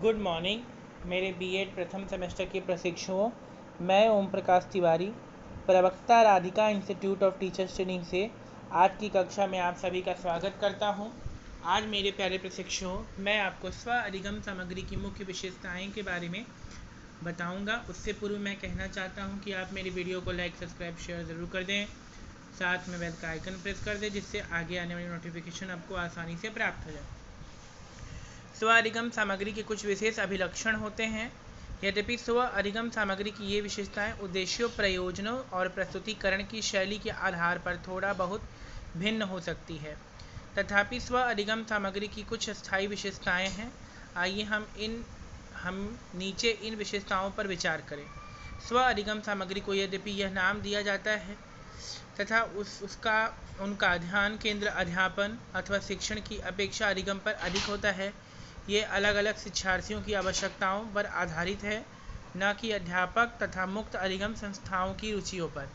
Good morning मेरे BEd प्रथम semester के प्रशिक्षुओं। मैं ओम प्रकाश तिवारी, प्रवक्ता Radhika institute of teachers training से आज की कक्षा में आप सभी का स्वागत करता हूं। आज मेरे प्यारे प्रशिक्षुओं, मैं आपको स्व अधिगम सामग्री की मुख्य विशेषताएं के बारे में बताऊंगा। उससे पूर्व मैं कहना चाहता हूं कि आप मेरी वीडियो को लाइक, सब्सक्राइब, शेयर ज़रूर कर दें। साथ में बेल का आइकन प्रेस कर दें, जिससे आगे आने वाली नोटिफिकेशन आपको आसानी से प्राप्त हो जाए। स्व अधिगम सामग्री के कुछ विशेष अभिलक्षण होते हैं। यद्यपि स्व अधिगम सामग्री की ये विशेषताएं उद्देश्यों, प्रयोजनों और प्रस्तुतिकरण की शैली के आधार पर थोड़ा बहुत भिन्न हो सकती है, तथापि स्व अधिगम सामग्री की कुछ स्थायी विशेषताएं हैं। आइए हम नीचे इन विशेषताओं पर विचार करें। स्व अधिगम सामग्री को यद्यपि यह नाम दिया जाता है तथा उनका ध्यान केंद्र अध्यापन अथवा शिक्षण की अपेक्षा अधिगम पर अधिक होता है। ये अलग अलग शिक्षार्थियों की आवश्यकताओं पर आधारित है, न कि अध्यापक तथा मुक्त अधिगम संस्थाओं की रुचियों पर।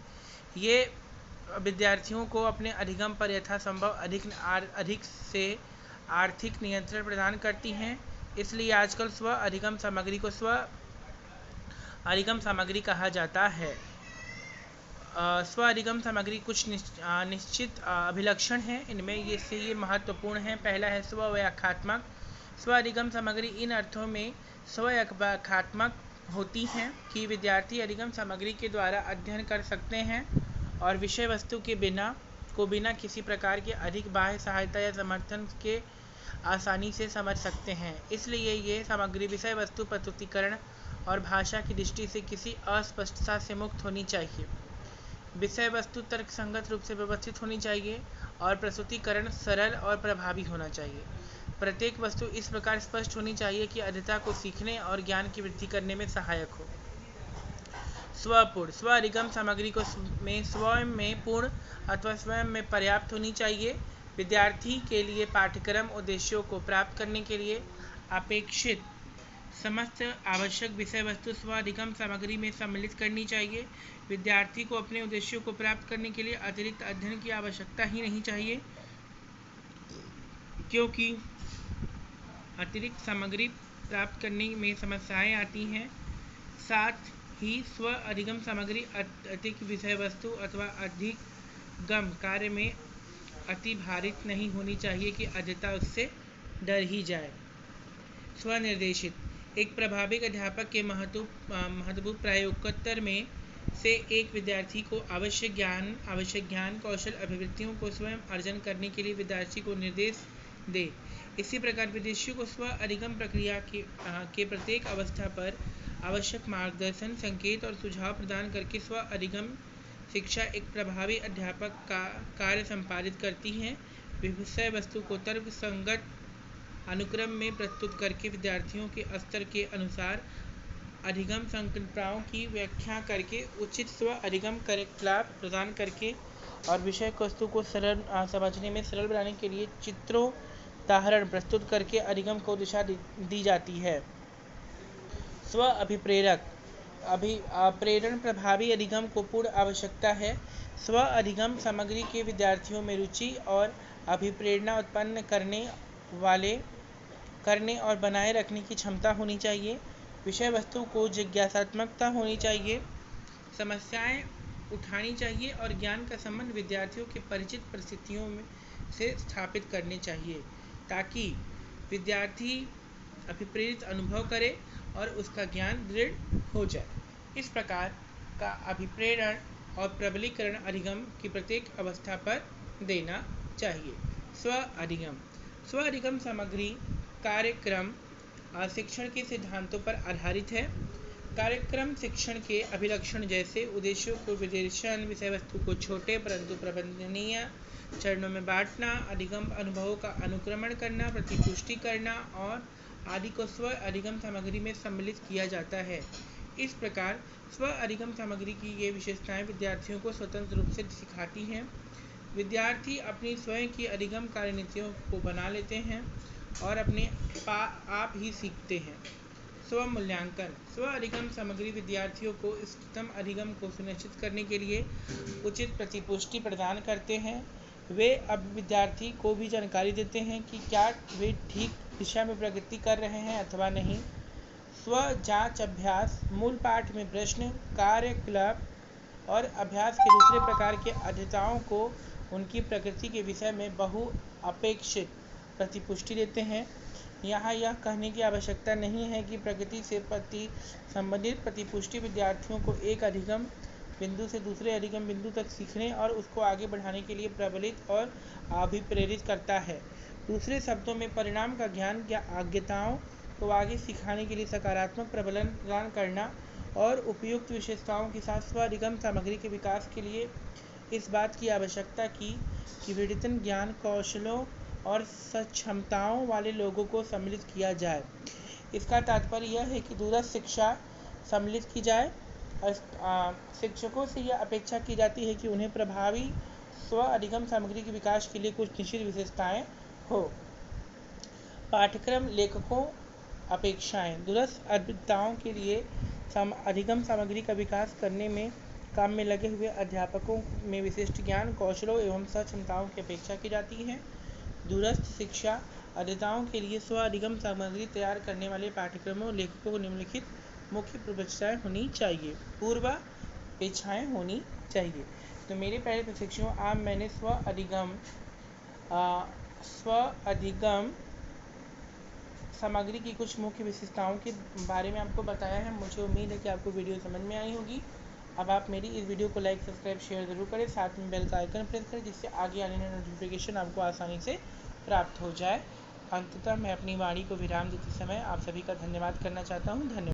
ये विद्यार्थियों को अपने अधिगम पर यथासंभव अधिक से आर्थिक नियंत्रण प्रदान करती हैं। इसलिए आजकल स्व अधिगम सामग्री को स्व अधिगम सामग्री कहा जाता है। स्व अधिगम सामग्री कुछ निश्चित अभिलक्षण हैं। इनमें ये महत्वपूर्ण हैं। पहला है स्व व्याख्यात्मक। स्व अधिगम सामग्री इन अर्थों में स्व व्याख्यात्मक होती हैं कि विद्यार्थी अधिगम सामग्री के द्वारा अध्ययन कर सकते हैं और विषय वस्तु के बिना किसी प्रकार के अधिक बाह्य सहायता या समर्थन के आसानी से समझ सकते हैं। इसलिए ये सामग्री विषय वस्तु, प्रस्तुतिकरण और भाषा की दृष्टि से किसी अस्पष्टता से मुक्त होनी चाहिए। विषय वस्तु तर्कसंगत रूप से व्यवस्थित होनी चाहिए और प्रस्तुतिकरण सरल और प्रभावी होना चाहिए। प्रत्येक वस्तु इस प्रकार स्पष्ट होनी चाहिए कि अध्येता को सीखने और ज्ञान की वृद्धि करने में सहायक हो। स्वपूर्ण। स्व अधिगम सामग्री को स्वयं में पूर्ण अथवा स्वयं में पर्याप्त होनी चाहिए। विद्यार्थी के लिए पाठ्यक्रम उद्देश्यों को प्राप्त करने के लिए अपेक्षित समस्त आवश्यक विषय वस्तु स्व अधिगम सामग्री में सम्मिलित करनी चाहिए। विद्यार्थी को अपने उद्देश्यों को प्राप्त करने के लिए अतिरिक्त अध्ययन की आवश्यकता ही नहीं चाहिए, क्योंकि अतिरिक्त सामग्री प्राप्त करने में समस्याएं आती हैं। साथ ही स्व अधिगम सामग्री अधिक विषय वस्तु अथवा अधिक गम कार्य में अतिभारित नहीं होनी चाहिए कि अध्येता उससे डर ही जाए। स्वनिर्देशित। एक प्रभावी अध्यापक के महत्वपूर्ण प्रयोक्तर में से एक विद्यार्थी को आवश्यक ज्ञान कौशल अभिवृत्तियों को स्वयं अर्जन करने के लिए विद्यार्थी को निर्देश दे। इसी प्रकार विद्यार्थियों को स्व अधिगम प्रक्रिया के प्रत्येक अवस्था पर आवश्यक मार्गदर्शन, संकेत और सुझाव प्रदान करके स्व अधिगम शिक्षा एक प्रभावी अध्यापक का कार्य संपादित करती है। विषय वस्तु को तर्क संगत अनुक्रम में प्रस्तुत करके विद्यार्थियों के स्तर के अनुसार अधिगम संकल्पनाओं की व्याख्या करके उचित स्व अधिगम क्रियाकलाप प्रदान करके और विषय वस्तु को सरल समझने में सरल बनाने के लिए चित्रों उदाहरण प्रस्तुत करके अधिगम को दिशा दी जाती है। स्व अभिप्रेरक। प्रेरण प्रभावी अधिगम को पूर्ण आवश्यकता है। स्व अधिगम सामग्री के विद्यार्थियों में रुचि और अभिप्रेरणा उत्पन्न करने और बनाए रखने की क्षमता होनी चाहिए। विषय वस्तु को जिज्ञासात्मकता होनी चाहिए, समस्याएं उठानी चाहिए और ज्ञान का संबंध विद्यार्थियों के परिचित परिस्थितियों से स्थापित करने चाहिए, ताकि विद्यार्थी अभिप्रेरित अनुभव करे और उसका ज्ञान दृढ़ हो जाए। इस प्रकार का अभिप्रेरण और प्रबलीकरण अधिगम की प्रत्येक अवस्था पर देना चाहिए। स्व अधिगम सामग्री कार्यक्रम शिक्षण के सिद्धांतों पर आधारित है। कार्यक्रम शिक्षण के अभिलक्षण जैसे उद्देश्यों को विश्लेषण, विषय वस्तु को छोटे परंतु प्रबंधनीय चरणों में बांटना, अधिगम अनुभवों का अनुक्रमण करना, प्रतिपुष्टि करना और आदि को स्व अधिगम सामग्री में सम्मिलित किया जाता है। इस प्रकार स्व अधिगम सामग्री की ये विशेषताएं विद्यार्थियों को स्वतंत्र रूप से सिखाती हैं। विद्यार्थी अपनी स्वयं की अधिगम कार्यनीतियों को बना लेते हैं और अपने आप ही सीखते हैं। स्व मूल्यांकन। स्व अधिगम सामग्री विद्यार्थियों को इष्टतम अधिगम को सुनिश्चित करने के लिए उचित प्रतिपुष्टि प्रदान करते हैं। वे अब विद्यार्थी को भी जानकारी देते हैं कि क्या वे ठीक दिशा में प्रगति कर रहे हैं अथवा नहीं। स्व जांच अभ्यास मूल पाठ में प्रश्न, कार्यकलाप और अभ्यास के दूसरे प्रकार के अध्येताओं को उनकी प्रकृति के विषय में बहुअपेक्षित प्रतिपुष्टि देते हैं। यहाँ यह कहने की आवश्यकता नहीं है कि प्रकृति से संबंधित प्रतिपुष्टि विद्यार्थियों को एक अधिगम बिंदु से दूसरे अधिगम बिंदु तक सीखने और उसको आगे बढ़ाने के लिए प्रबलित और अभिप्रेरित करता है। दूसरे शब्दों में परिणाम का ज्ञान या आज्ञाताओं को आगे सिखाने के लिए सकारात्मक प्रबलन प्रदान करना और उपयुक्त विशेषताओं के साथ स्व अधिगम सामग्री के विकास के लिए इस बात की आवश्यकता की कि विद्यमान ज्ञान कौशलों और सक्षमताओं वाले लोगों को सम्मिलित किया जाए। इसका तात्पर्य यह है कि दूरस्थ शिक्षा सम्मिलित की जाए और शिक्षकों से यह अपेक्षा की जाती है कि उन्हें प्रभावी स्व अधिगम सामग्री के विकास के लिए कुछ निश्चित विशेषताएं हो। पाठ्यक्रम लेखकों अपेक्षाएं दूरस्थ अभिज्ञताओं के लिए अधिगम सामग्री का विकास करने में काम में लगे हुए अध्यापकों में विशिष्ट ज्ञान कौशलों एवं क्षमताओं की अपेक्षा की जाती है। दूरस्थ शिक्षा अध्येताओं के लिए स्व अधिगम सामग्री तैयार करने वाले पाठ्यक्रमों लेखकों को निम्नलिखित मुख्य पूर्वापेक्षाएं होनी चाहिए। पूर्वापेक्षाएं होनी चाहिए। तो मेरे पहले प्रशिक्षुओं आज मैंने स्व अधिगम सामग्री की कुछ मुख्य विशेषताओं के बारे में आपको बताया है। मुझे उम्मीद है कि आपको वीडियो समझ में आई होगी। अब आप मेरी इस वीडियो को लाइक सब्सक्राइब शेयर ज़रूर करें, साथ में बेल का आइकन प्रेस करें जिससे आगे आने वाले नोटिफिकेशन आपको आसानी से प्राप्त हो जाए। अंततः मैं अपनी वाणी को विराम देते समय आप सभी का धन्यवाद करना चाहता हूँ। धन्यवाद।